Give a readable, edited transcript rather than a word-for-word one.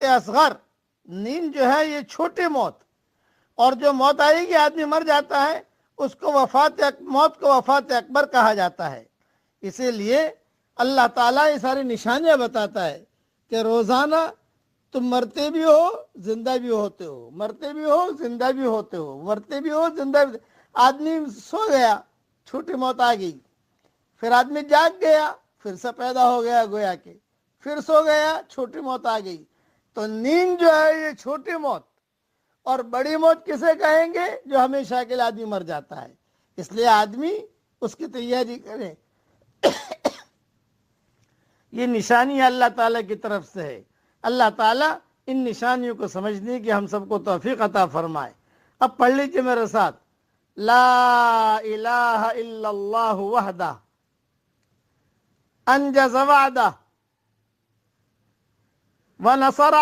اصغر، نیند جو ہے یہ چھوٹی موت، اور جو موت آئے گی آدمی مر جاتا ہے اس کو موت کو وفات اکبر کہا جاتا ہے۔ اسی لیے اللہ تعالیٰ یہ ساری نشانیاں بتاتا ہے کہ روزانہ تم مرتے بھی ہو زندہ بھی ہوتے ہو، مرتے بھی ہو زندہ بھی ہوتے ہو، مرتے بھی ہو زندہ بھی۔ آدمی سو گیا، چھوٹی موت آ گئی، پھر آدمی جاگ گیا، پھر سے پیدا ہو گیا گویا کہ، پھر سو گیا، چھوٹی موت آ گئی۔ تو نیند جو ہے یہ چھوٹی موت، اور بڑی موت کسے کہیں گے؟ جو ہمیشہ کے لیے آدمی مر جاتا ہے۔ اس لیے آدمی اس کی تیاری کرے۔ یہ نشانی اللہ تعالیٰ کی طرف سے ہے۔ اللہ تعالیٰ ان نشانیوں کو سمجھنے کی ہم سب کو توفیق عطا فرمائے۔ اب پڑھ لیجیے میرے ساتھ، لا الہ الا اللہ وحدہ انجز وعدہ ونصر